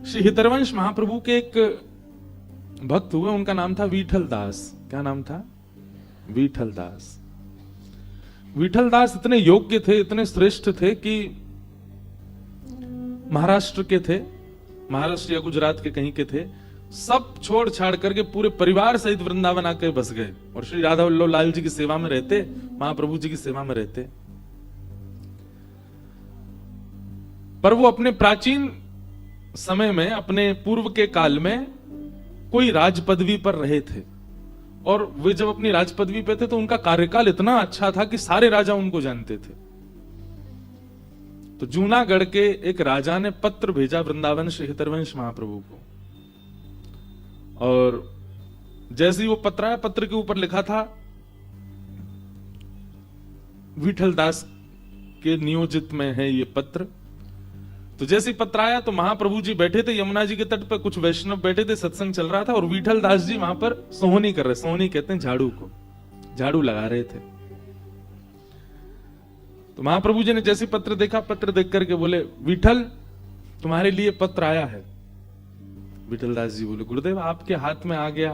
श्री हितरवंश महाप्रभु के एक भक्त हुए, उनका नाम था विठल दास। क्या नाम था? विठल दास। विठल दास इतने योग्य थे, इतने श्रेष्ठ थे कि महाराष्ट्र के थे, महाराष्ट्र या गुजरात के कहीं के थे, सब छोड़ छाड़ करके पूरे परिवार सहित वृंदावन आकर बस गए और श्री राधा वल्लभ लाल जी की सेवा में रहते, महाप्रभु जी की सेवा में रहते। पर वो अपने प्राचीन समय में, अपने पूर्व के काल में कोई राज पदवी पर रहे थे, और वे जब अपनी राज पदवी पे थे तो उनका कार्यकाल इतना अच्छा था कि सारे राजा उनको जानते थे। तो जूनागढ़ के एक राजा ने पत्र भेजा वृंदावन श्री हितरवंश महाप्रभु को, और जैसे ही वो पत्र आया, पत्र के ऊपर लिखा था विठल दास के नियोजित में है ये पत्र। तो जैसे ही पत्र आया तो महाप्रभु जी बैठे थे यमुना जी के तट पर, कुछ वैष्णव बैठे थे, सत्संग चल रहा था, और विठल दास जी वहां पर सोहनी कर रहे, सोहनी कहते हैं झाड़ू को, झाड़ू लगा रहे थे। तो महाप्रभु जी ने जैसे पत्र देखा, पत्र देख करके बोले, विठल तुम्हारे लिए पत्र आया है। विठल दास जी बोले, गुरुदेव आपके हाथ में आ गया,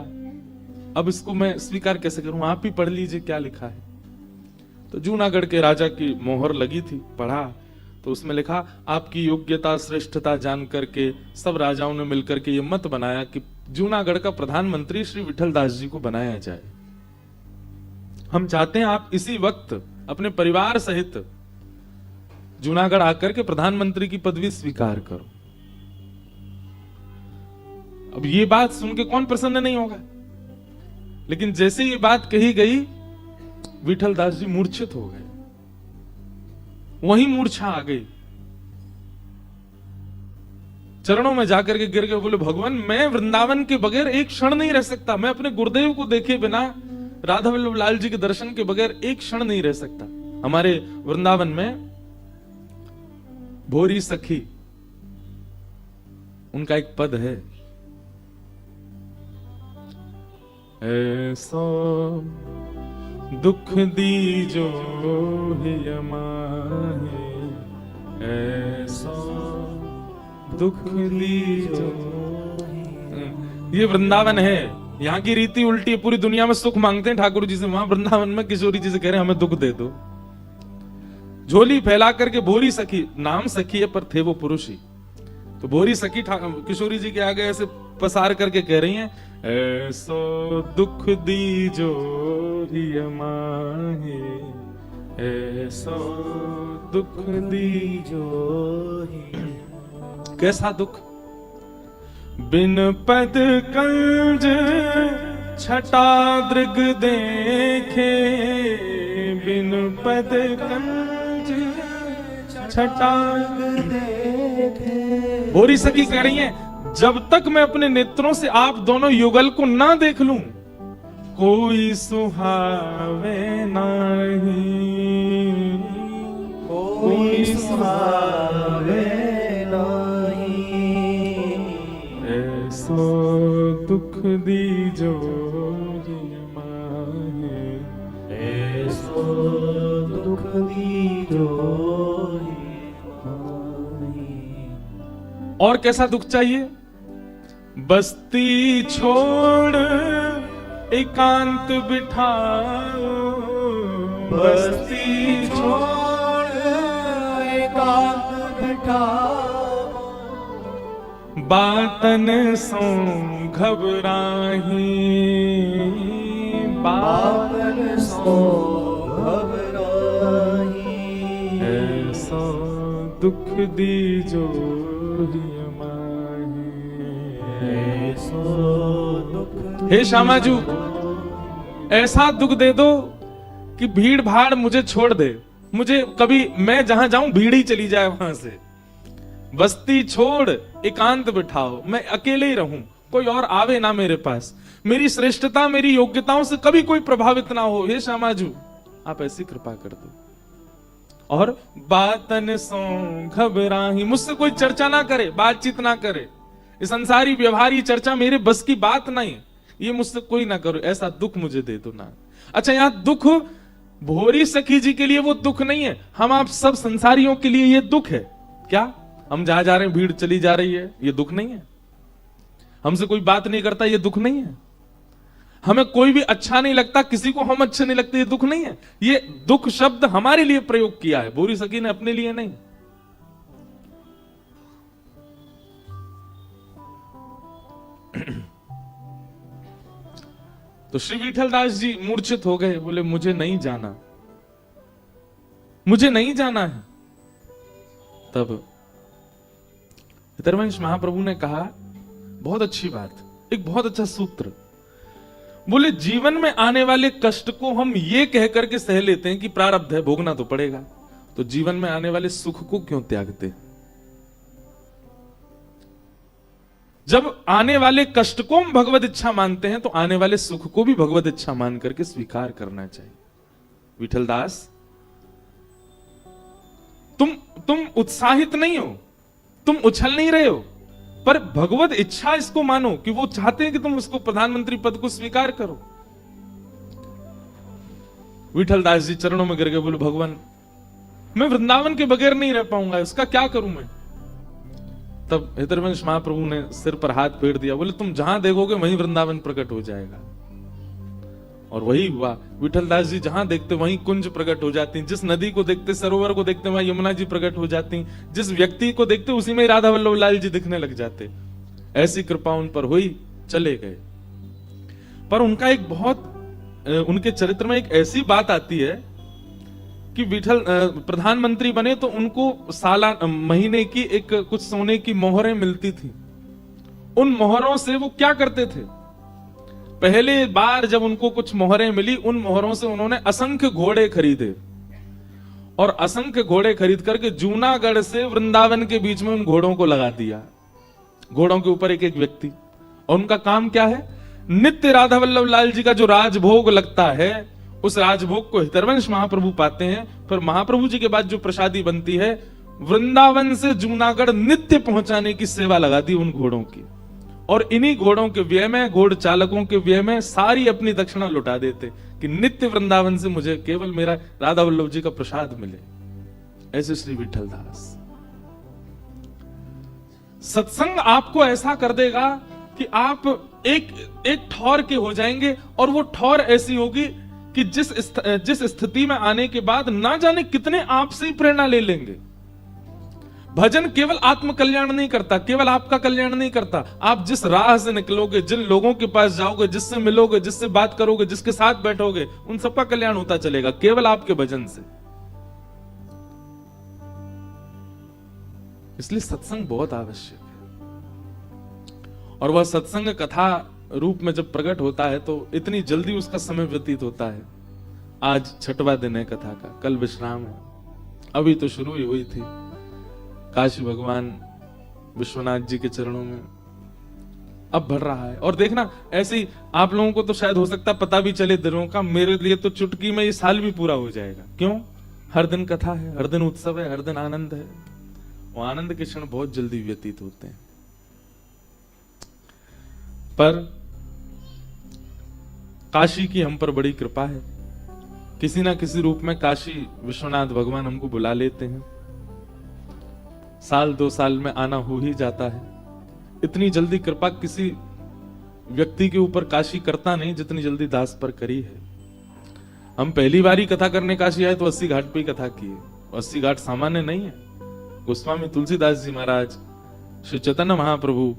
अब इसको मैं स्वीकार कैसे करूं, आप ही पढ़ लीजिए क्या लिखा है। तो जूनागढ़ के राजा की मोहर लगी थी, पढ़ा तो उसमें लिखा, आपकी योग्यता श्रेष्ठता जान करके सब राजाओं ने मिलकर के ये मत बनाया कि जूनागढ़ का प्रधानमंत्री श्री विठल दास जी को बनाया जाए। हम चाहते हैं आप इसी वक्त अपने परिवार सहित जूनागढ़ आकर के प्रधानमंत्री की पदवी स्वीकार करो। अब ये बात सुन के कौन प्रसन्न नहीं होगा, लेकिन जैसे ये बात कही गई विठल दास जी मूर्छित हो गए, वही मूर्छा आ गई, चरणों में जाकर के गिर गए, बोले भगवान मैं वृंदावन के बगैर एक क्षण नहीं रह सकता, मैं अपने गुरुदेव को देखे बिना, राधा वल्लभ लाल जी के दर्शन के बगैर एक क्षण नहीं रह सकता। हमारे वृंदावन में भोरी सखी उनका एक पद है, ऐसो दुख दीजो यमाहे, ऐसो दुख दीजो। ये वृंदावन है, यहाँ की रीति उल्टी है, पूरी दुनिया में सुख मांगते हैं ठाकुर जी से, वहां वृंदावन में किशोरी जी से कह रहे हैं हमें दुख दे दो। झोली फैला करके भोरी सखी, नाम सखी है पर थे वो पुरुष ही, तो भोरी सखी किशोरी जी के आगे ऐसे पसार करके कह रही हैं, ऐसो दुख दीजो माहे, ऐसो दुख दीजो। कैसा दुख? बिन पद कंज छटा दृग देखे, बिन पद कंज छटा देखे। भोरी सखी कह रही है, जब तक मैं अपने नेत्रों से आप दोनों युगल को ना देख लूं, कोई सुहावे नहीं, कोई सुहावे नहीं, ऐसो दुख दीजो माहे, ऐसो दुख दीजो। और कैसा दुख चाहिए? बस्ती छोड़ एकांत बिठाओ, बस्ती छोड़ एकांत बिठाओ, बातन सो घबराही, बातन सो घबराही, ऐसा दुख दीजो हे श्यामाजू, ऐसा दुख दे दो कि भीड़ भाड़ मुझे छोड़ दे, मुझे कभी मैं जहां जाऊं भीड़ ही चली जाए वहां से। बस्ती छोड़ एकांत बिठाओ, मैं अकेले ही रहूं, कोई और आवे ना मेरे पास, मेरी श्रेष्ठता मेरी योग्यताओं से कभी कोई प्रभावित ना हो। हे श्यामाजू आप ऐसी कृपा कर दो। और बातन सो घबराही, मुझसे कोई चर्चा ना करे, बातचीत ना करे, ये संसारी व्यवहारी चर्चा मेरे बस की बात नहीं, ये मुझसे कोई ना करो, ऐसा दुख मुझे दे दो ना। अच्छा, यहाँ दुख भोरी सखी जी के लिए वो दुख नहीं है, हम आप सब संसारियों के लिए ये दुख है। क्या? हम जहां जा रहे हैं भीड़ चली जा रही है, ये दुख नहीं है? हमसे कोई बात नहीं करता, ये दुख नहीं है? हमें कोई भी अच्छा नहीं लगता, किसी को हम अच्छे नहीं लगते, ये दुख नहीं है? ये दुख शब्द हमारे लिए प्रयोग किया है, बोरी सखी ने अपने लिए नहीं। तो श्री विठलदास जी मूर्छित हो गए, बोले मुझे नहीं जाना, मुझे नहीं जाना है। तब हितरवंश महाप्रभु ने कहा, बहुत अच्छी बात, एक बहुत अच्छा सूत्र। बोले जीवन में आने वाले कष्ट को हम ये कह करके सह लेते हैं कि प्रारब्ध है, भोगना तो पड़ेगा, तो जीवन में आने वाले सुख को क्यों त्यागते? जब आने वाले कष्ट को हम भगवत इच्छा मानते हैं तो आने वाले सुख को भी भगवत इच्छा मान करके स्वीकार करना चाहिए। विठलदास, तुम उत्साहित नहीं हो, तुम उछल नहीं रहे हो, पर भगवत इच्छा इसको मानो कि वो चाहते हैं कि तुम उसको प्रधानमंत्री पद को स्वीकार करो। विठलदास जी चरणों में गिर गए, बोले भगवान मैं वृंदावन के बगैर नहीं रह पाऊंगा, इसका क्या करूं मैं? तब हितरवंश महाप्रभु ने सिर पर हाथ फेर दिया, बोले तुम जहां देखोगे वहीं वृंदावन प्रकट हो जाएगा। और वही हुआ। विठलदास जी जहां देखते वहीं कुंज प्रकट हो जाती, जिस नदी को देखते, सरोवर को देखते, वहां यमुना जी प्रकट हो जाती, जिस व्यक्ति को देखते उसी में राधा वल्लभ लाल जी दिखने लग जाते। ऐसी कृपा उन पर हुई, चले गए। पर उनका एक बहुत, उनके चरित्र में एक ऐसी बात आती है कि विठल प्रधानमंत्री बने तो उनको साला महीने की एक कुछ सोने की मोहरें मिलती थी। उन मोहरों से वो क्या करते थे? पहले बार जब उनको कुछ मोहरें मिली, उन मोहरों से उन्होंने असंख्य घोड़े खरीदे और असंख्य घोड़े खरीद करके जूनागढ़ से वृंदावन के बीच में उन घोड़ों को लगा दिया। घोड़ों के ऊपर एक एक व्यक्ति, और उनका काम क्या है? नित्य राधा वल्लभ लाल जी का जो राजभोग लगता है, उस राजभोग को हितरवंश महाप्रभु पाते हैं। फिर महाप्रभु जी के बाद जो प्रसादी बनती है, वृंदावन से जूनागढ़ नित्य पहुंचाने की सेवा लगा दी उन घोड़ों की। और इन्हीं घोड़ों के व्यय में, घोड़ चालकों के व्यय में सारी अपनी दक्षिणा लुटा देते कि नित्य वृंदावन से मुझे केवल मेरा राधा वल्लभ जी का प्रसाद मिले। ऐसे श्री विठलदास। सत्संग आपको ऐसा कर देगा कि आप एक ठौर के हो जाएंगे, और वो ठौर ऐसी होगी कि जिस स्थिति में आने के बाद ना जाने कितने आपसे ही प्रेरणा ले लेंगे। भजन केवल आत्म कल्याण नहीं करता, केवल आपका कल्याण नहीं करता। आप जिस राह से निकलोगे, जिन लोगों के पास जाओगे, जिससे मिलोगे, जिससे बात करोगे, जिसके साथ बैठोगे, उन सबका कल्याण होता चलेगा केवल आपके भजन से। इसलिए सत्संग बहुत आवश्यक है। और वह सत्संग कथा रूप में जब प्रकट होता है तो इतनी जल्दी उसका समय व्यतीत होता है। आज 6वां दिन है कथा का, कल विश्राम है, अभी तो शुरू ही हुई थी। काशी भगवान विश्वनाथ जी के चरणों में अब बढ़ रहा है। और देखना, ऐसे ही आप लोगों को तो शायद हो सकता पता भी चले दिनों का, मेरे लिए तो चुटकी में ये साल भी पूरा हो जाएगा। क्यों? हर दिन कथा है, हर दिन उत्सव है, हर दिन आनंद है। वो आनंद के क्षण बहुत जल्दी व्यतीत होते हैं। पर काशी की हम पर बड़ी कृपा है, किसी ना किसी रूप में काशी विश्वनाथ भगवान हमको बुला लेते हैं। साल 2 साल में आना हो ही जाता है। इतनी जल्दी कृपा किसी व्यक्ति के ऊपर काशी करता नहीं जितनी जल्दी दास पर करी है। हम पहली बार ही कथा करने काशी आए तो 80 घाट पे ही कथा की है। 80 घाट सामान्य नहीं है। गोस्वामी तुलसीदास जी महाराज, श्री चैतन्य महाप्रभु,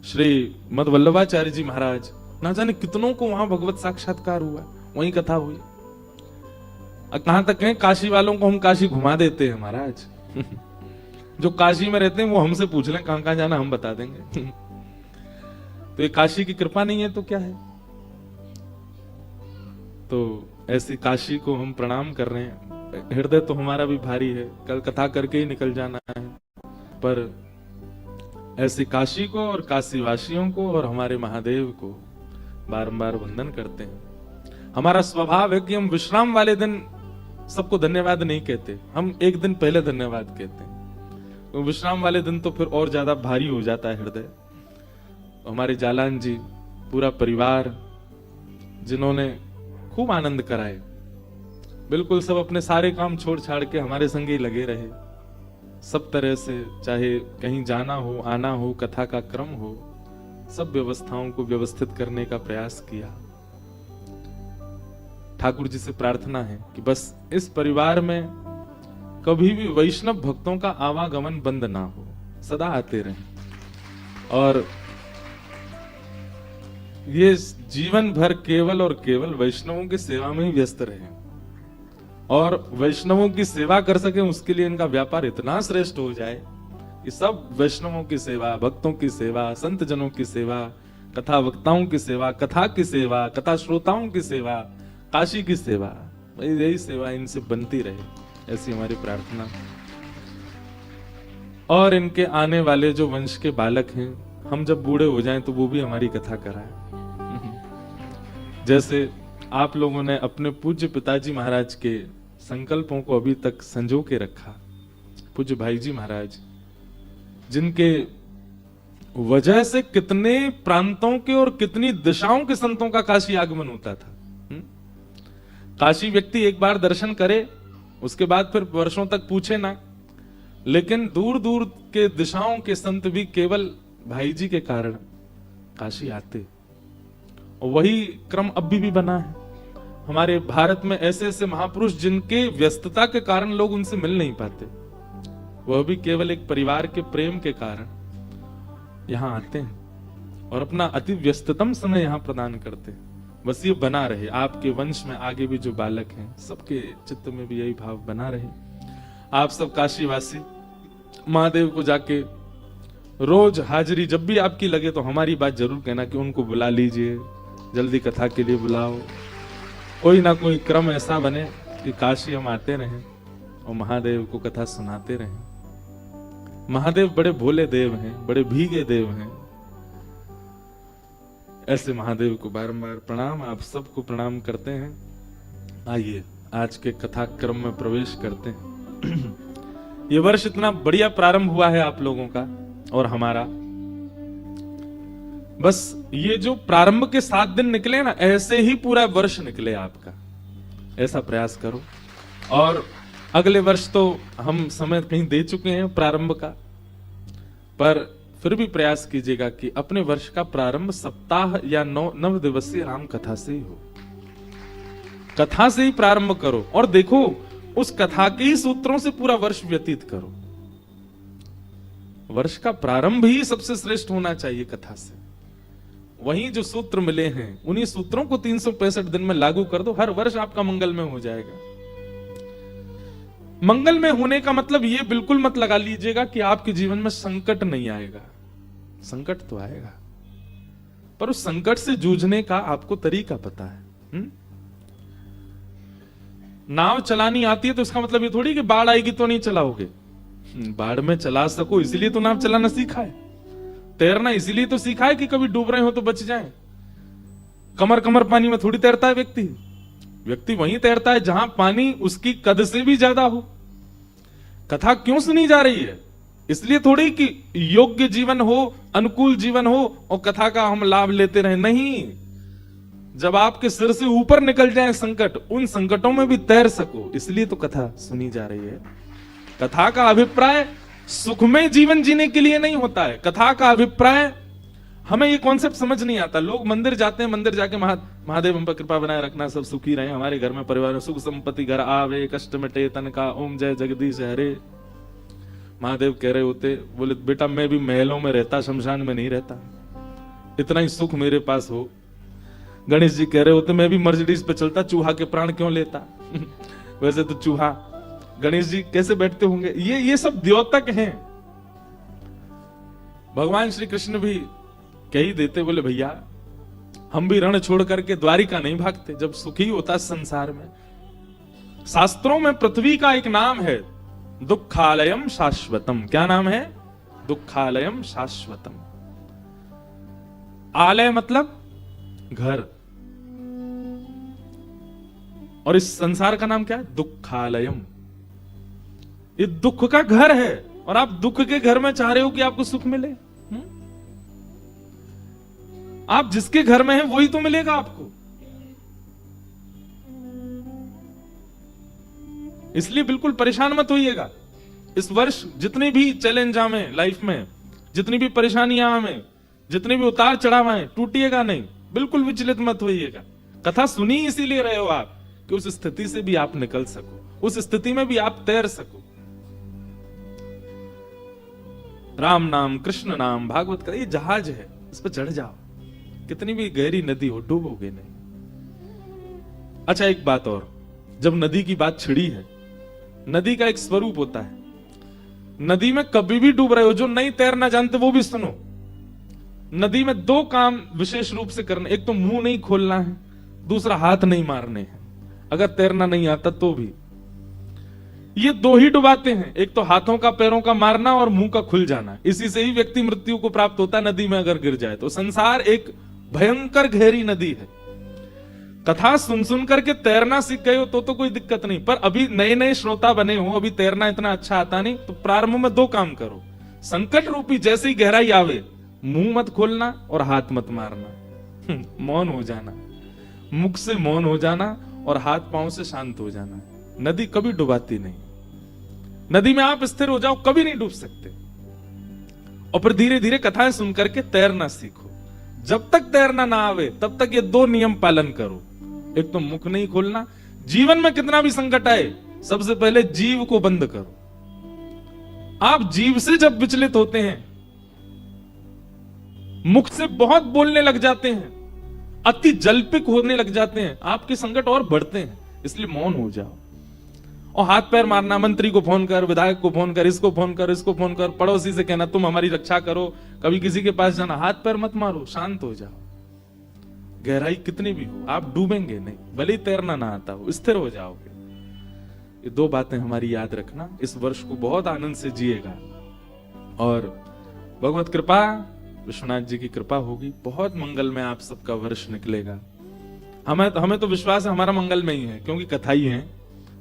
श्री मद वल्लभाचार्य जी महाराज, ना जाने कितनों को वहां भगवत साक्षात्कार हुआ, वहीं कथा हुई। कहां तक है, काशी वालों को हम काशी घुमा देते हैं महाराज। जो काशी में रहते हैं वो हमसे पूछ लें कहां कहां जाना, हम बता देंगे। तो ये काशी की कृपा नहीं है तो क्या है? तो ऐसी काशी को हम प्रणाम कर रहे हैं। हृदय तो हमारा भी भारी है, कल कथा करके ही निकल जाना है। पर ऐसी काशी को और काशी वासियों को और हमारे महादेव को बारंबार वंदन करते हैं। हमारा स्वभाव है कि हम विश्राम वाले दिन सबको धन्यवाद नहीं कहते, हम एक दिन पहले धन्यवाद कहते हैं। तो विश्राम वाले दिन तो फिर और ज्यादा भारी हो जाता है हृदय। हमारे जालान जी, पूरा परिवार, जिन्होंने खूब आनंद कराए, बिल्कुल सब अपने सारे काम छोड़ छाड़ के हमारे संग ही लगे रहे। सब तरह से, चाहे कहीं जाना हो, आना हो, कथा का क्रम हो, सब व्यवस्थाओं को व्यवस्थित करने का प्रयास किया। ठाकुर जी से प्रार्थना है कि बस इस परिवार में कभी भी वैष्णव भक्तों का आवागमन बंद ना हो, सदा आते रहें और ये जीवन भर केवल और केवल वैष्णवों की सेवा में ही व्यस्त रहे और वैष्णवों की सेवा कर सके, उसके लिए इनका व्यापार इतना श्रेष्ठ हो जाए कि सब वैष्णवों की सेवा, भक्तों की सेवा, संत जनों की सेवा, कथा वक्ताओं की सेवा, कथा की सेवा, कथा श्रोताओं की सेवा, काशी की सेवा, यही सेवा इनसे बनती रहे, ऐसी हमारी प्रार्थना। और इनके आने वाले जो वंश के बालक हैं, हम जब बूढ़े हो जाएं तो वो भी हमारी कथा कराएं। जैसे आप लोगों ने अपने पूज्य पिताजी महाराज के संकल्पों को अभी तक संजो के रखा, पूज्य भाई जी महाराज जिनके वजह से कितने प्रांतों के और कितनी दिशाओं के संतों का काशी आगमन होता था। काशी व्यक्ति एक बार दर्शन करे, उसके बाद फिर वर्षों तक पूछे ना, लेकिन दूर दूर के दिशाओं के संत भी केवल भाई जी के कारण काशी आते, और वही क्रम अभी भी बना है हमारे भारत में। ऐसे ऐसे महापुरुष जिनके व्यस्तता के कारण लोग उनसे मिल नहीं पाते, वह भी केवल एक परिवार के प्रेम के कारण यहां आते हैं और अपना अति व्यस्ततम समय यहां प्रदान करते हैं। बस ये बना रहे, आपके वंश में आगे भी जो बालक हैं सबके चित्त में भी यही भाव बना रहे। आप सब काशीवासी महादेव को जाके रोज हाजिरी जब भी आपकी लगे तो हमारी बात जरूर कहना कि उनको बुला लीजिए, जल्दी कथा के लिए बुलाओ। कोई ना कोई क्रम ऐसा बने कि काशी हम आते रहें और महादेव को कथा सुनाते रहें। महादेव बड़े भोले देव हैं, बड़े भीगे देव हैं। ऐसे महादेव को बारंबार प्रणाम, आप सबको प्रणाम करते हैं। आइए आज के कथा क्रम में प्रवेश करते हैं। ये वर्ष इतना बढ़िया प्रारंभ हुआ है आप लोगों का और हमारा। बस ये जो प्रारंभ के 7 दिन निकले ना, ऐसे ही पूरा वर्ष निकले आपका, ऐसा प्रयास करो। और अगले वर्ष तो हम समय कहीं दे चुके हैं प्रारंभ का, पर फिर भी प्रयास कीजिएगा कि अपने वर्ष का प्रारंभ सप्ताह या 9 दिवसीय राम कथा से ही हो। कथा से ही प्रारंभ करो और देखो उस कथा के ही सूत्रों से पूरा वर्ष व्यतीत करो। वर्ष का प्रारंभ ही सबसे श्रेष्ठ होना चाहिए कथा से। वहीं जो सूत्र मिले हैं उन्हीं सूत्रों को 365 दिन में लागू कर दो, हर वर्ष आपका मंगलमय हो जाएगा। मंगलमय होने का मतलब ये बिल्कुल मत लगा लीजिएगा कि आपके जीवन में संकट नहीं आएगा। संकट तो आएगा, पर उस संकट से जूझने का आपको तरीका पता है। नाव चलानी आती है तो इसका मतलब ये थोड़ी कि बाढ़ आएगी तो नहीं चलाओगे। बाढ़ में चला सको इसलिए तो नाव चलाना सीखा है। तैरना इसीलिए तो सीखा है कि कभी डूब रहे हो तो बच जाए। कमर कमर पानी में थोड़ी तैरता है व्यक्ति वहीं तैरता है जहां पानी उसकी कद से भी ज्यादा हो। कथा क्यों सुनी जा रही है? इसलिए थोड़ी कि योग्य जीवन हो, अनुकूल जीवन हो और कथा का हम लाभ लेते रहे। नहीं, जब आपके सिर से ऊपर निकल जाए संकट, उन संकटों में भी तैर सको, इसलिए तो कथा सुनी जा रही है। कथा का अभिप्राय सुखमय जीवन जीने के लिए नहीं होता है। कथा का अभिप्राय, हमें ये कॉन्सेप्ट समझ नहीं आता। लोग मंदिर जाते हैं, मंदिर जाके महादेव हम पर कृपा बनाए रखना, सब सुखी रहे, हमारे घर में परिवार में सुख संपत्ति घर आवे, कष्ट मिटे तन का, ओम जय जगदीश हरे। महादेव कह रहे होते, बोले बेटा मैं भी महलों में रहता, शमशान में नहीं रहता, इतना ही सुख मेरे पास हो। गणेश जी कह रहे होते, मैं भी मर्सिडीज पे चलता, चूहा के प्राण क्यों लेता। वैसे तो चूहा, गणेश जी कैसे बैठते होंगे। ये सब द्योतक हैं। भगवान श्री कृष्ण भी कह ही देते, बोले भैया हम भी रण छोड़ करके द्वारिका नहीं भागते जब सुखी होता संसार में। शास्त्रों में पृथ्वी का एक नाम है दुखालयम शाश्वतम। क्या नाम है? दुखालयम शाश्वतम। आलय मतलब घर, और इस संसार का नाम क्या है? दुखालयम। ये दुख का घर है और आप दुख के घर में चाह रहे हो कि आपको सुख मिले। आप जिसके घर में हैं वही तो मिलेगा आपको। इसलिए बिल्कुल परेशान मत होइएगा। इस वर्ष जितनी भी चैलेंज आवे लाइफ में, जितनी भी परेशानियां आवे, जितने भी उतार चढ़ाव आए, टूटिएगा नहीं, बिल्कुल विचलित मत होइएगा। कथा सुनी इसीलिए रहे हो आप कि उस स्थिति से भी आप निकल सको, उस स्थिति में भी आप तैर सको। राम नाम, कृष्ण नाम, भागवत का ये जहाज है, इस पर चढ़ जाओ, कितनी भी गहरी नदी हो डूबोगे नहीं। अच्छा एक बात और, जब नदी की बात छिड़ी है, नदी का एक स्वरूप होता है। नदी में कभी भी डूब रहे हो, जो नहीं तैरना जानते वो भी सुनो। नदी में दो काम विशेष रूप से करने, एक तो मुंह नहीं खोलना है, दूसरा हाथ नहीं मारने हैं, अगर तैरना नहीं आता तो भी। ये दो ही डुबाते हैं, एक तो हाथों का पैरों का मारना और मुंह का खुल जाना। इसी से ही व्यक्ति मृत्यु को प्राप्त होता है नदी में अगर गिर जाए तो। संसार एक भयंकर गहरी नदी है। कथा सुन सुन करके तैरना सीख गए हो तो कोई दिक्कत नहीं, पर अभी नए नए श्रोता बने हो, अभी तैरना इतना अच्छा आता नहीं, तो प्रारंभ में दो काम करो। संकट रूपी जैसे ही गहराई आवे, मुंह मत खोलना और हाथ मत मारना, मौन हो जाना, मुख से मौन हो जाना और हाथ पांव से शांत हो जाना। नदी कभी डुबाती नहीं, नदी में आप स्थिर हो जाओ, कभी नहीं डूब सकते। और फिर धीरे धीरे कथाएं सुन करके तैरना सीखो। जब तक तैरना ना आवे तब तक ये दो नियम पालन करो। एक तो मुख नहीं खोलना, जीवन में कितना भी संकट आए सबसे पहले जीव को बंद करो। आप जीव से जब विचलित होते हैं, मुख से बहुत बोलने लग जाते हैं, अति जल्पिक होने लग जाते हैं, आपके संकट और बढ़ते हैं। इसलिए मौन हो जाओ। और हाथ पैर मारना, मंत्री को फोन कर, विधायक को फोन कर, इसको फोन कर, इसको फोन कर, पड़ोसी से कहना तुम हमारी रक्षा करो, कभी किसी के पास जाना, हाथ पैर मत मारो, शांत हो जाओ। गहराई कितनी भी हो आप डूबेंगे नहीं, भले ही तैरना ना आता हो, स्थिर हो जाओगे। ये दो बातें हमारी याद रखना। इस वर्ष को बहुत आनंद से जिएगा और भगवत कृपा, विश्वनाथ जी की कृपा होगी, बहुत मंगल में आप सबका वर्ष निकलेगा। हमें तो विश्वास है हमारा मंगल में ही है, क्योंकि कथा ही है,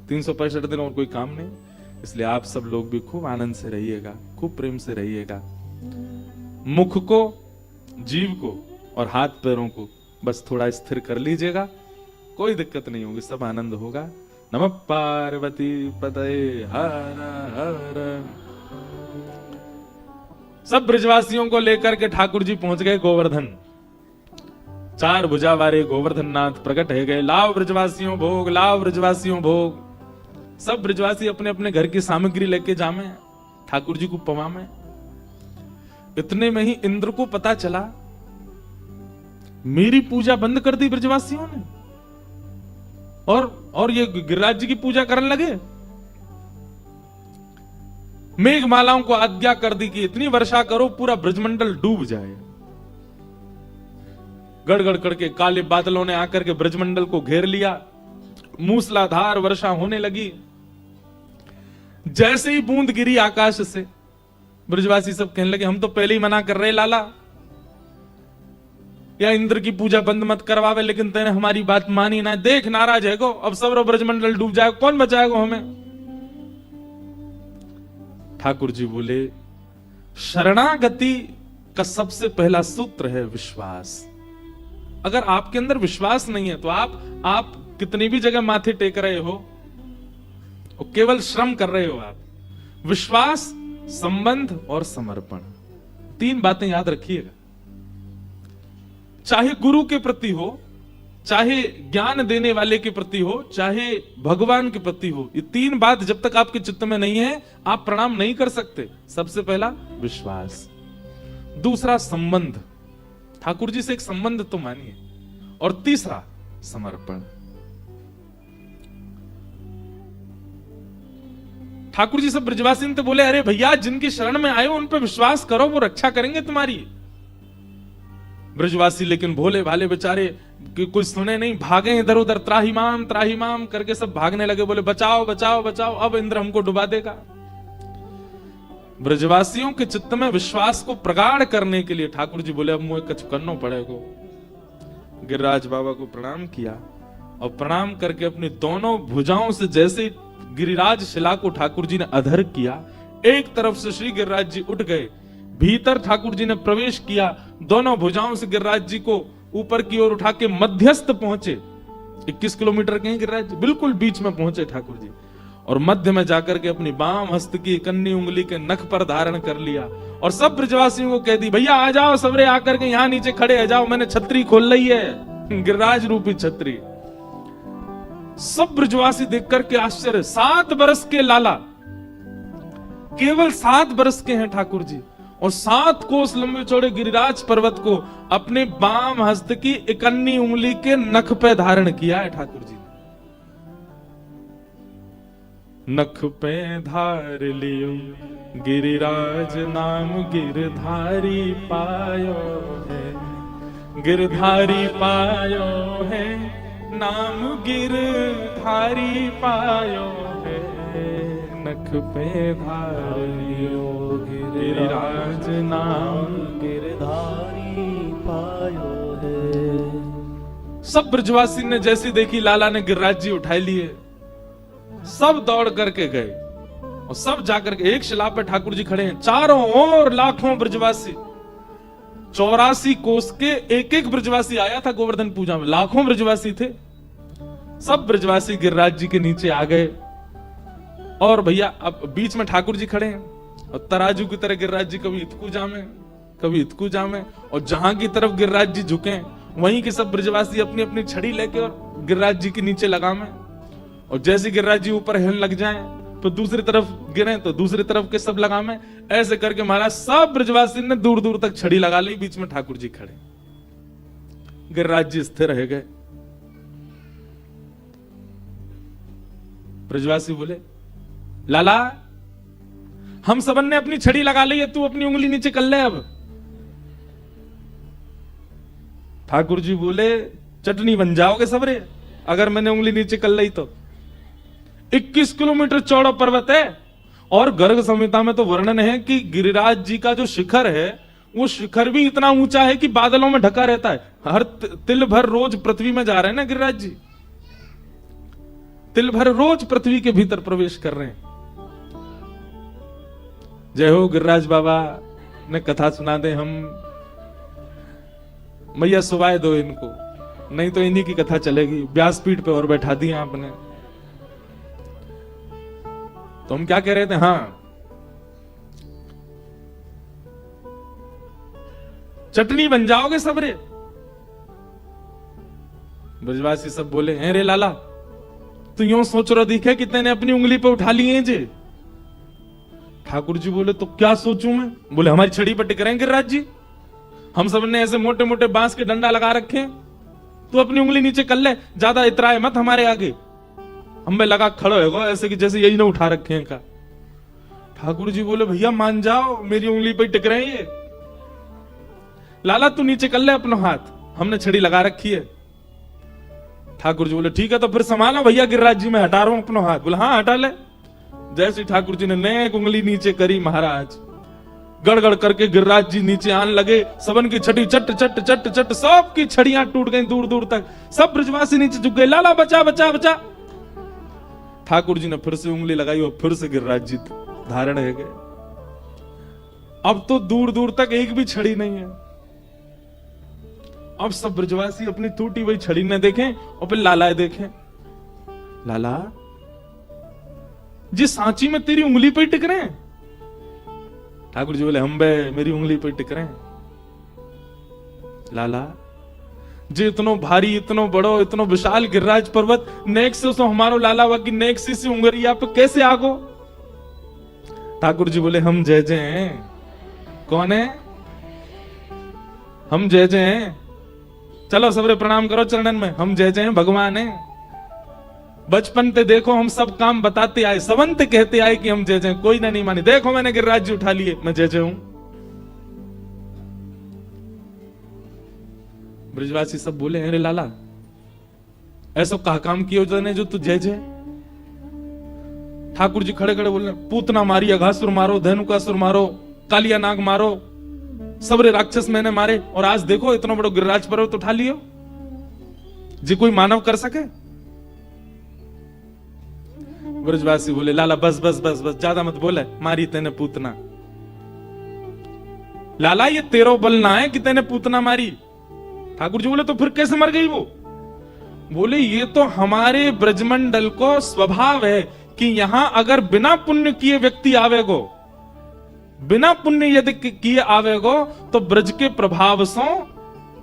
365 दिन और कोई काम नहीं। इसलिए आप सब लोग भी खूब आनंद से रहिएगा, खूब प्रेम से रहिएगा। मुख को, जीव को और हाथ पैरों को बस थोड़ा स्थिर कर लीजिएगा, कोई दिक्कत नहीं होगी, सब आनंद होगा। नमः पार्वती पतये हर हर। सब ब्रजवासियों को लेकर के ठाकुर जी पहुंच गए गोवर्धन। चार भुजा वाले गोवर्धन नाथ प्रकट है गए। लाओ ब्रजवासियों भोग, लाओ ब्रजवासियों भोग। सब ब्रजवासी अपने अपने घर की सामग्री लेके जामे ठाकुर जी को पवामे। इतने में ही इंद्र को पता चला, मेरी पूजा बंद कर दी ब्रजवासियों ने और ये गिरिराज जी की पूजा करने लगे। मेघमालाओं को आज्ञा कर दी कि इतनी वर्षा करो पूरा ब्रजमंडल डूब जाए। गड़गड़ करके काले बादलों ने आकर के ब्रजमंडल को घेर लिया, मूसलाधार वर्षा होने लगी। जैसे ही बूंद गिरी आकाश से, ब्रजवासी सब कहने लगे हम तो पहले ही मना कर रहे लाला, या इंद्र की पूजा बंद मत करवावे, लेकिन तेने हमारी बात मानी ना। देख नाराज है गो, अब सब ब्रजमंडल डूब जाएगा, कौन बचाएगा हमें। ठाकुर जी बोले शरणागति का सबसे पहला सूत्र है विश्वास। अगर आपके अंदर विश्वास नहीं है तो आप कितनी भी जगह माथे टेक रहे हो, और केवल श्रम कर रहे हो आप। विश्वास, संबंध और समर्पण, तीन बातें याद रखिएगा। चाहे गुरु के प्रति हो, चाहे ज्ञान देने वाले के प्रति हो, चाहे भगवान के प्रति हो, ये तीन बात जब तक आपके चित्त में नहीं है आप प्रणाम नहीं कर सकते। सबसे पहला विश्वास, दूसरा संबंध, ठाकुर जी से एक संबंध तो मानिए, और तीसरा समर्पण। ठाकुर जी सब ब्रजवासी ने तो बोले अरे भैया जिनकी शरण में आए हो उन पर विश्वास करो, वो रक्षा करेंगे तुम्हारी। ब्रजवासी लेकिन भोले भाले बेचारे कुछ सुने नहीं, भागे इधर उधर, त्राहिमाम करके सब भागने लगे, बोले बचाओ बचाओ बचाओ, अब इंद्र हमको डुबा देगा। ब्रजवासियों के चित्त में विश्वास को प्रगाढ़ करने के लिए ठाकुर जी बोले अब मुझे कुछ करना पड़ेगा। गिरिराज बाबा को प्रणाम किया और प्रणाम करके अपनी दोनों भुजाओं से जैसे गिरिराज शिला को ठाकुर जी ने अधर किया, एक तरफ से श्री गिरिराज जी उठ गए, भीतर ठाकुर जी ने प्रवेश किया, दोनों भुजाओं से गिरिराज जी को ऊपर की ओर उठा के मध्यस्थ पहुंचे। 21 किलोमीटर के गिरिराज जी बिल्कुल बीच में पहुंचे ठाकुर जी, और मध्य में जाकर के अपनी बाम हस्त की कन्नी उंगली के नख पर धारण कर लिया और सब ब्रजवासियों को कह दी, भैया आ जाओ सबरे, आकर के यहां नीचे खड़े आ जाओ, मैंने छतरी खोल ली है, गिरिराज रूपी छतरी। सब ब्रजवासी देख करके आश्चर्य, 7 बरस के लाला, केवल 7 बरस के हैं ठाकुर जी, और 7 कोस लंबे चौड़े गिरिराज पर्वत को अपने बाम हस्त की इकन्नी उंगली के नख पे धारण किया है ठाकुर जी। नख पे धार लियो गिरिराज नाम गिरधारी पायो है, गिरधारी पायो है, नाम गिरधारी पायो है, नख पे धार लियो गिरिराज नाम गिरधारी पायो है। सब ब्रजवासी ने जैसी देखी लाला ने गिरिराज जी उठाए लिए, सब दौड़ करके गए और सब जाकर के एक शिला पे ठाकुर जी खड़े हैं, चारों ओर लाखों ब्रजवासी, 84 कोस के एक एक ब्रजवासी आया था गोवर्धन पूजा में, लाखों ब्रजवासी थे। सब ब्रजवासी गिरिराज जी के नीचे आ गए और भैया अब बीच में ठाकुर जी खड़े हैं और तराजू की तरह गिरिराज जी कभी इतकू जामे कभी इतकू जामे, और जहां की तरफ गिरिराज जी झुके वहीं के सब ब्रजवासी अपनी अपनी छड़ी लेके और गिरिराज जी के नीचे लगामे, और जैसे गिरिराज जी ऊपर हिलने लग जाएं तो दूसरी तरफ गिरे तो दूसरी तरफ के सब लगामे, ऐसे करके महाराज सब ब्रजवासी ने दूर दूर तक छड़ी लगा ली, बीच में ठाकुर जी खड़े, गिरिराज जी स्थिर रह गए। ब्रजवासी बोले, लाला हम सबन ने अपनी छड़ी लगा ली है, तू अपनी उंगली नीचे कर ले अब। ठाकुर जी बोले, चटनी बन जाओगे सबरे अगर मैंने उंगली नीचे कर ली तो। 21 किलोमीटर चौड़ा पर्वत है और गर्ग संहिता में तो वर्णन है कि गिरिराज जी का जो शिखर है वो शिखर भी इतना ऊंचा है कि बादलों में ढका रहता है। हर तिल भर रोज पृथ्वी में जा रहे हैं ना गिरिराज जी, तिल भर रोज पृथ्वी के भीतर प्रवेश कर रहे हैं। जय हो गिरिराज बाबा ने कथा सुना दे हम, मैया सुवाए दो इनको, नहीं तो इन्हीं की कथा चलेगी। व्यासपीठ पे और बैठा दिया आपने, तो हम क्या कह रहे थे, हाँ चटनी बन जाओगे सबरे। ब्रजवासी सब बोले, हैं रे लाला तू यूं सोच रहा दिखे कि तेने अपनी उंगली पे उठा लिए जे। ठाकुर जी बोले, तो क्या सोचूं मैं? बोले, हमारी छड़ी पर टिक रहे हैं गिरिराज जी, हम सब ने ऐसे मोटे मोटे बांस के डंडा लगा रखे हैं, तू अपनी उंगली नीचे कर ले, ज्यादा इतराए मत हमारे आगे। हमें लगा खड़ो होगा ऐसे कि जैसे यही ना उठा रखे हैं का। ठाकुर जी बोले, भैया मान जाओ, मेरी उंगली पे टिक रहे हैं ये। लाला तू नीचे कर ले अपना हाथ, हमने छड़ी लगा रखी है। ठाकुर जी बोले, ठीक है तो फिर संभालो भैया गिरिराज जी, मैं हटा रहा हूं अपना हाथ। बोले, हाँ हटा ले। जैसे ठाकुर जी ने नेक उंगली नीचे करी, महाराज गड़गड़ करके गिरिराज जी नीचे आने लगे, सबन की छड़ी चट चट चट चट, सबकी छड़ियां टूट गई दूर दूर तक, सब ब्रजवासी नीचे झुक गए, लाला बचा बचा बचा। ठाकुर जी ने फिर से उंगली लगाई और फिर से गिरिराज जी धारण हो गए। अब तो दूर दूर तक एक भी छड़ी नहीं है। अब सब ब्रजवासी अपनी टूटी हुई छड़ी ने देखें और फिर लाला देखें, लाला जी सांची में तेरी उंगली पे टिक रहे हैं। ठाकुर जी बोले, हम बे मेरी उंगली पे टिक रहे हैं। लाला जी इतनो भारी, इतनो बड़ो, इतनो विशाल गिरिराज पर्वत, नेक से उसो हमारो लाला वा की नेक सी उंगलिया पे कैसे आगो? ठाकुर जी बोले, हम जय जय हैं। कौन है? हम जय जय हैं। चलो सबरे प्रणाम करो चरणन में, हम जय जय हैं, भगवान है। बचपन ते देखो हम सब काम बताते आए, सवंत कहते आए कि हम जय जय, कोई ना नहीं मानी। देखो मैंने गिरिराज जी उठा लिए, मैं जय जय हूं। ब्रजवासी सब बोले, अरे लाला ऐसा कहा काम किया जो तू जय जय। ठाकुर जी खड़े खड़े बोले, पूतना मारी, अघासुर मारो, धेनुकासुर मारो, कालिया नाग मारो, सबरे राक्षस मैंने मारे, और आज देखो इतना बड़ा गिरिराज पर्वत उठा लियो जी, कोई मानव कर सके? ब्रजवासी बोले, लाला बस बस बस बस, ज्यादा मत बोले, मारी तेने पूतना। लाला ये तेरो बल ना है कि तेने पूतना मारी। ठाकुर जी बोले, तो फिर कैसे मर गई वो? बोले, ये तो हमारे ब्रजमंडल को स्वभाव है कि यहां अगर बिना पुण्य किए व्यक्ति आवेगो, बिना पुण्य यदि किए आवेगो, तो ब्रज के प्रभाव से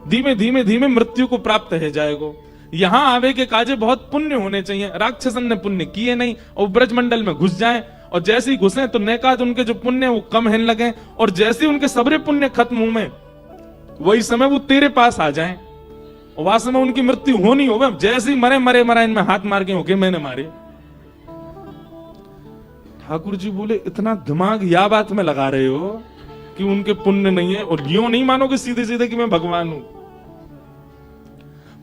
धीमे धीमे धीमे मृत्यु को प्राप्त हो जाएगो। यहां आवे के काजे बहुत पुण्य होने चाहिए। राक्षसन ने पुण्य किए नहीं और ब्रजमंडल में घुस जाएं, और जैसे ही घुसे तो नेकाद उनके जो पुण्य वो कम होने लगे, और जैसे उनके सबरे पुण्य खत्म हुए वही समय वो तेरे पास आ जाएं, और वास्तव में उनकी मृत्यु होनी हो। जैसे ही मरे मरे मरा, इनमें हाथ मार के होके मैंने मारे। ठाकुर जी बोले इतना दिमाग या बात में लगा रहे हो कि उनके पुण्य नहीं है, और यूं नहीं मानोगे सीधे सीधे कि मैं भगवान हूं।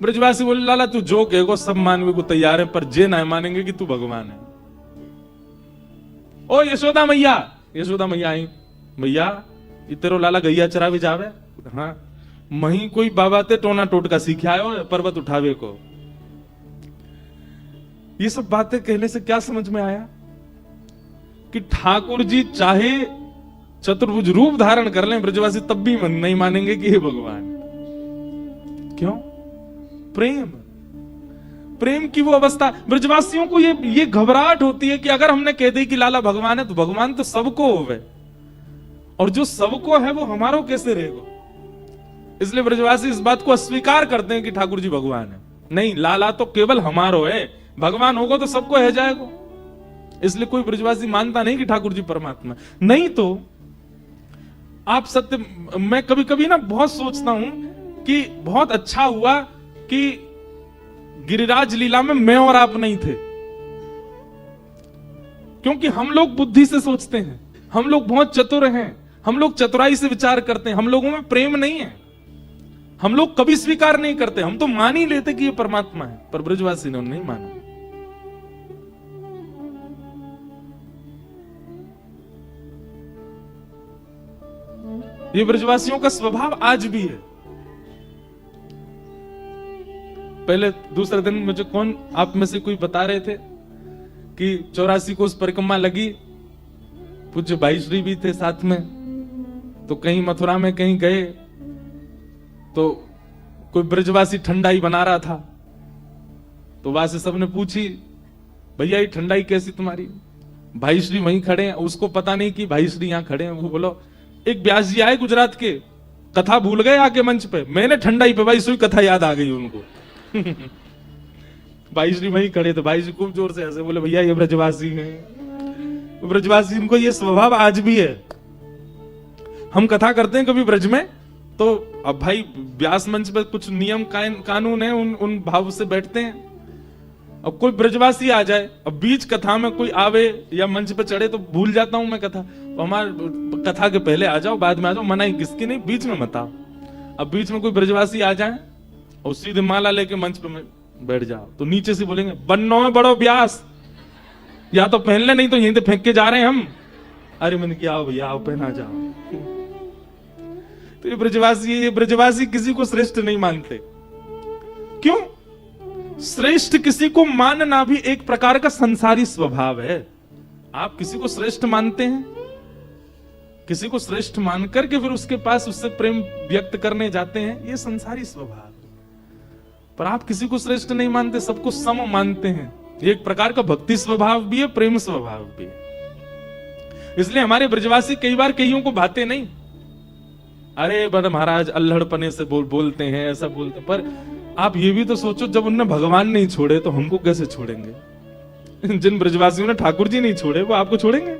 ब्रजवासी बोले लाला तू जो कहेगो सब मानने को तैयार है, पर जे ना मानेंगे कि तू भगवान है। ओ यशोदा मैया, यशोदा मैया आई, मैया ये तेरो लाला गैया चरावे जावे? हाँ, मही कोई बाबा ते टोना टोटका सीखे आयो पर्वत उठावे को। ये सब बातें कहने से क्या समझ में आया कि ठाकुर जी चाहे चतुर्भुज रूप धारण कर लें, ब्रजवासी तब भी नहीं मानेंगे कि हे भगवान। क्यों? प्रेम, प्रेम की वो अवस्था। ब्रजवासियों को ये घबराहट होती है कि अगर हमने कह दी कि लाला भगवान है, तो भगवान तो सबको होवे, और जो सबको है वो हमारो कैसे रहेगा। इसलिए ब्रजवासी इस बात को अस्वीकार करते हैं कि ठाकुर जी भगवान है। नहीं, लाला तो केवल हमारो है, भगवान होगा तो सबको है जाएगा। इसलिए कोई ब्रजवासी मानता नहीं कि ठाकुर जी परमात्मा। नहीं तो आप सत्य, मैं कभी कभी ना बहुत सोचता हूं कि बहुत अच्छा हुआ कि गिरिराज लीला में मैं और आप नहीं थे, क्योंकि हम लोग बुद्धि से सोचते हैं, हम लोग बहुत चतुर हैं, हम लोग चतुराई से विचार करते हैं, हम लोगों में प्रेम नहीं है, हम लोग कभी स्वीकार नहीं करते, हम तो मान ही लेते कि ये परमात्मा है। पर ब्रजवासी ने नहीं माना। ये ब्रजवासियों का स्वभाव आज भी है। पहले दूसरे दिन मुझे कौन आप में से कोई बता रहे थे कि 84 को उस परिक्रमा लगी, पूज्य भाई श्री भी थे साथ में, तो कहीं मथुरा में कहीं गए तो कोई ब्रजवासी ठंडाई बना रहा था, तो वहां से सबने पूछी भैया ये ठंडाई कैसी तुम्हारी? भाई श्री वहीं खड़े हैं, उसको पता नहीं कि भाई श्री यहां खड़े हैं। वो बोलो एक व्यास जी आए गुजरात के, कथा भूल गए आके मंच पे, मैंने ठंडाई पे भाई सुई कथा याद आ गई उनको। भाई श्री वहीं खड़े थे, भाई जी खूब जोर से हंसे, बोले भैया ये ब्रजवासी हैं। ब्रजवासी इनको ये स्वभाव आज भी है। हम कथा करते हैं कभी ब्रज में, तो अब भाई व्यास मंच पे कुछ नियम कानून है, उन भाव से बैठते हैं। अब कोई ब्रजवासी आ जाए, अब बीच कथा में कोई आवे या मंच पे चढ़े तो भूल जाता हूं मैं कथा, तो हमारे कथा के पहले आ जाओ, बाद में आ जाओ, मनाई किसकी नहीं, बीच में मत आओ। अब बीच में कोई ब्रजवासी आ जाए और सीधे माला लेके मंच पे बैठ जाओ, तो नीचे से बोलेंगे बन्नो में बड़ो व्यास, या तो पहन ले नहीं तो यहीं से फेंक के जा रहे हैं हम। अरे मैंने किया आओ भैया आओ पहना जाओ। तो ये ब्रजवासी किसी को श्रेष्ठ नहीं मानते। क्यों? श्रेष्ठ किसी को मानना भी एक प्रकार का संसारी स्वभाव है। आप किसी को श्रेष्ठ मानते हैं, किसी को श्रेष्ठ मान करके फिर उसके पास उससे प्रेम व्यक्त करने जाते हैं, ये संसारी स्वभाव। पर आप किसी को श्रेष्ठ नहीं मानते, सबको सम मानते हैं। ये एक प्रकार का भक्ति स्वभाव भी है, प्रेम स्वभाव भी है। इसलिए हमारे ब्रजवासी कई बार कईयों को भाते नहीं। अरे बड़े महाराज अल्हड़पने से बोलते हैं, ऐसा बोलते हैं। पर आप ये भी तो सोचो, जब उनने भगवान नहीं छोड़े तो हमको कैसे छोड़ेंगे? जिन ब्रजवासियों ने ठाकुर जी नहीं छोड़े वो आपको छोड़ेंगे?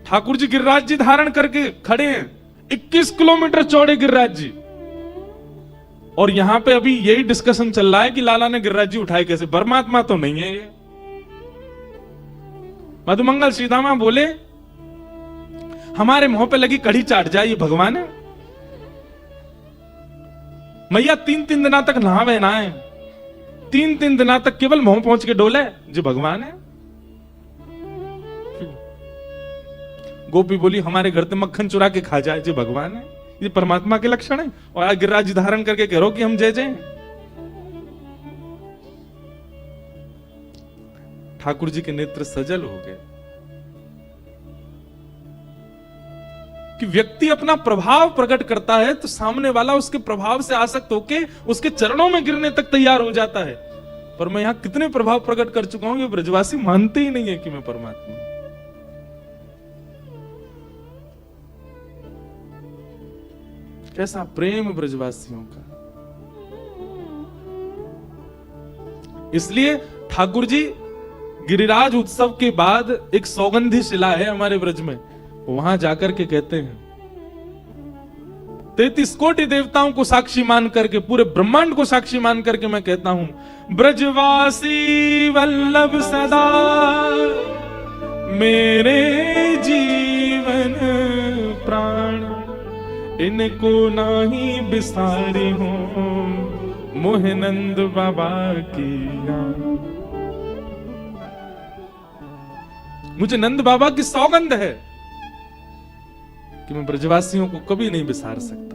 ठाकुर जी गिरिराज जी धारण करके खड़े हैं, 21 किलोमीटर चौड़े गिरिराज जी, और यहां पे अभी यही डिस्कशन चल रहा है कि लाला ने गिरिराज जी उठाए कैसे। परमात्मा तो नहीं है ये। मधुमंगल सीधामा बोले हमारे मुंह पे लगी कड़ी चाट जाए, ये भगवान है? मैया 3-3 दिना तक नहावे ना है, 3-3 दिना तक केवल मुंह पहुंच के डोले, जो भगवान है? गोपी बोली हमारे घर से मक्खन चुरा के खा जाए, जो भगवान है? ये परमात्मा के लक्षण है? और आज गिरिराज धारण करके कह रहो कि हम जय जय। ठाकुर जी के नेत्र सजल हो गए कि व्यक्ति अपना प्रभाव प्रकट करता है तो सामने वाला उसके प्रभाव से आसक्त होके उसके चरणों में गिरने तक तैयार हो जाता है। पर मैं यहां कितने प्रभाव प्रकट कर चुका हूं, ये ब्रजवासी मानते ही नहीं है कि मैं परमात्मा हूं। कैसा प्रेम ब्रजवासियों का। इसलिए ठाकुर जी गिरिराज उत्सव के बाद एक सौगंधी शिला है हमारे ब्रज में, वहां जाकर के कहते हैं 33 कोटि देवताओं को साक्षी मान करके, पूरे ब्रह्मांड को साक्षी मान करके मैं कहता हूं, ब्रजवासी वल्लभ सदा मेरे जीवन प्राण, इनको नाही बिसारी हो मोह नंद बाबा की याद। मुझे नंद बाबा की सौगंध है कि मैं ब्रजवासियों को कभी नहीं बिसार सकता।